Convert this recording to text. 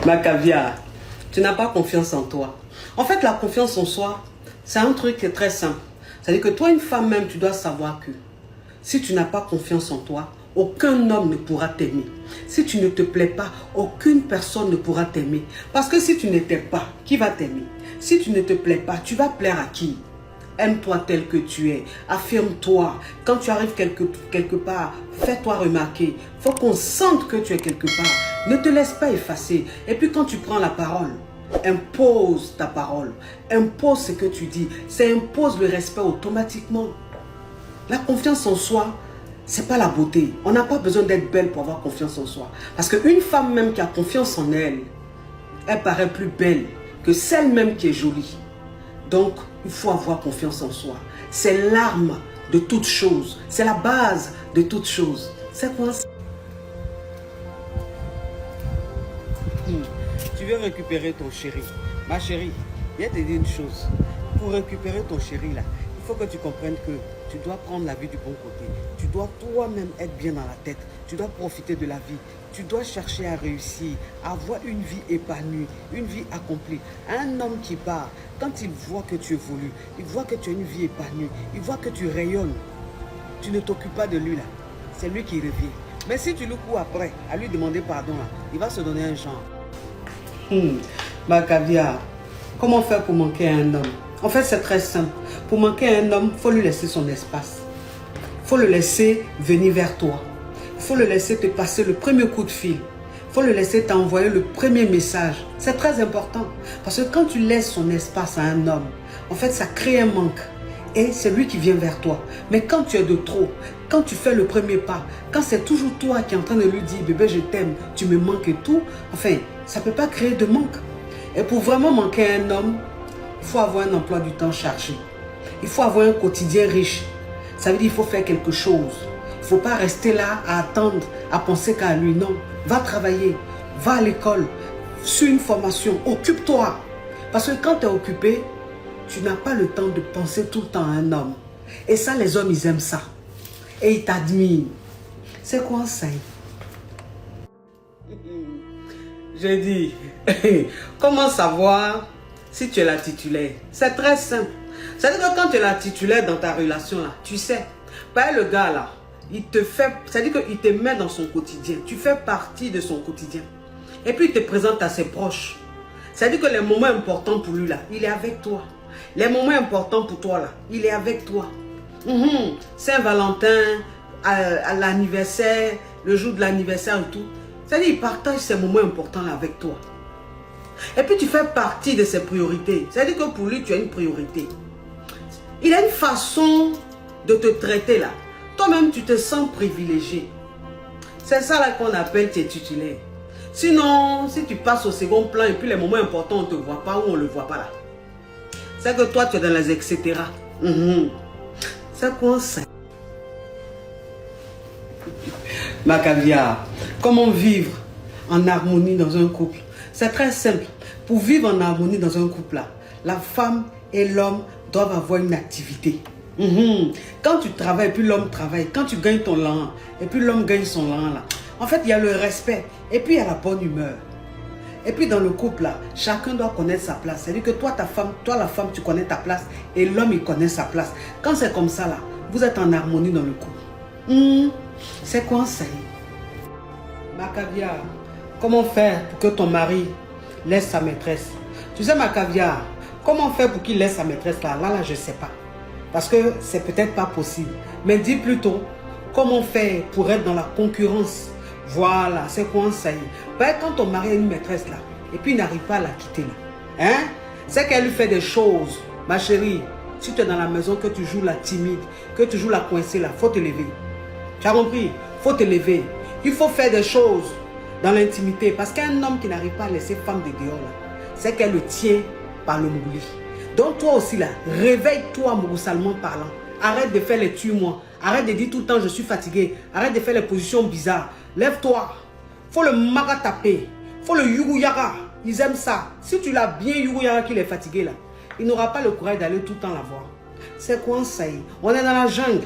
Ma caviar, tu n'as pas confiance en toi. En fait, la confiance en soi, c'est un truc qui est très simple. C'est-à-dire que toi, une femme même, tu dois savoir que si tu n'as pas confiance en toi, aucun homme ne pourra t'aimer. Si tu ne te plais pas, aucune personne ne pourra t'aimer. Parce que si tu ne t'aimes pas, qui va t'aimer? Si tu ne te plais pas, tu vas plaire à qui? Aime-toi tel que tu es. Affirme-toi. Quand tu arrives quelque part, fais-toi remarquer. Il faut qu'on sente que tu es quelque part. Ne te laisse pas effacer. Et puis quand tu prends la parole, impose ta parole. Impose ce que tu dis. Ça impose le respect automatiquement. La confiance en soi, c'est pas la beauté. On n'a pas besoin d'être belle pour avoir confiance en soi. Parce qu'une femme même qui a confiance en elle, elle paraît plus belle que celle même qui est jolie. Donc, il faut avoir confiance en soi. C'est l'arme de toute chose. C'est la base de toute chose. C'est quoi ça? Tu veux récupérer ton chéri. Ma chérie, viens te dire une chose. Pour récupérer ton chéri là, il faut que tu comprennes que tu dois prendre la vie du bon côté. Tu dois toi-même être bien dans la tête. Tu dois profiter de la vie. Tu dois chercher à réussir, à avoir une vie épanouie, une vie accomplie. Un homme qui part, quand il voit que tu évolues, il voit que tu as une vie épanouie, il voit que tu rayonnes, tu ne t'occupes pas de lui là. C'est lui qui revient. Mais si tu le cours après, à lui demander pardon là, il va se donner un genre. Ma caviar, comment faire pour manquer un homme? En fait, c'est très simple. Pour manquer un homme, il faut lui laisser son espace. Il faut le laisser venir vers toi. Il faut le laisser te passer le premier coup de fil. Il faut le laisser t'envoyer le premier message. C'est très important. Parce que quand tu laisses son espace à un homme, en fait, ça crée un manque. Et c'est lui qui vient vers toi. Mais quand tu es de trop, quand tu fais le premier pas, quand c'est toujours toi qui es en train de lui dire « Bébé, je t'aime, tu me manques et tout », enfin, ça ne peut pas créer de manque. Et pour vraiment manquer un homme, il faut avoir un emploi du temps chargé. Il faut avoir un quotidien riche. Ça veut dire qu'il faut faire quelque chose. Il ne faut pas rester là à attendre, à penser qu'à lui. Non, va travailler, va à l'école, suis une formation, occupe-toi. Parce que quand tu es occupé, tu n'as pas le temps de penser tout le temps à un homme. Et ça, les hommes, ils aiment ça. Et ils t'admirent. C'est quoi ça? J'ai dit, comment savoir si tu es la titulaire? C'est très simple. C'est-à-dire que quand tu es la titulaire dans ta relation, là, tu sais, bah, le gars là, il te fait, c'est-à-dire qu'il te met dans son quotidien. Tu fais partie de son quotidien. Et puis il te présente à ses proches. C'est-à-dire que les moments importants pour lui là, il est avec toi. Les moments importants pour toi là, il est avec toi. Saint-Valentin, à l'anniversaire, le jour de l'anniversaire et tout. C'est-à-dire qu'il partage ces moments importants là avec toi. Et puis tu fais partie de ses priorités. C'est-à-dire que pour lui, tu as une priorité. Il a une façon de te traiter là. Toi-même, tu te sens privilégié. C'est ça là qu'on appelle tes titulaires. Sinon, si tu passes au second plan et puis les moments importants, on ne te voit pas ou on ne le voit pas là. C'est que toi, tu es dans les etc. C'est quoi ça? Ma caviar, comment vivre en harmonie dans un couple? C'est très simple. Pour vivre en harmonie dans un couple là, la femme et l'homme doivent avoir une activité. Quand tu travailles et puis l'homme travaille, quand tu gagnes ton lent et puis l'homme gagne son lent là, en fait il y a le respect et puis il y a la bonne humeur. Et puis dans le couple là, chacun doit connaître sa place. C'est-à-dire que toi la femme, tu connais ta place et l'homme il connaît sa place. Quand c'est comme ça là, vous êtes en harmonie dans le couple. C'est quoi ça? Ma caviar, comment faire pour que ton mari laisse sa maîtresse? Tu sais ma caviar, comment faire pour qu'il laisse sa maîtresse là? Là, je ne sais pas. Parce que c'est peut-être pas possible. Mais dis plutôt, comment faire pour être dans la concurrence? Voilà, c'est quoi ça? Quand ton mari a une maîtresse là, et puis il n'arrive pas à la quitter là, hein? C'est qu'elle lui fait des choses. Ma chérie, si tu es dans la maison, que tu joues la timide, que tu joues la coincée là, il faut te lever. Tu as compris? Il faut te lever. Il faut faire des choses dans l'intimité. Parce qu'un homme qui n'arrive pas à laisser femme de dehors là, c'est qu'elle le tient par le mouli. Donc toi aussi là, réveille-toi moussalement parlant. Arrête de faire les tue-moi. Arrête de dire tout le temps je suis fatigué. Arrête de faire les positions bizarres. Lève-toi. Faut le maga-taper. Faut le yuguyara. Ils aiment ça. Si tu l'as bien yuguyara qu'il est fatigué là, il n'aura pas le courage d'aller tout le temps la voir. C'est quoi ça? On est dans la jungle.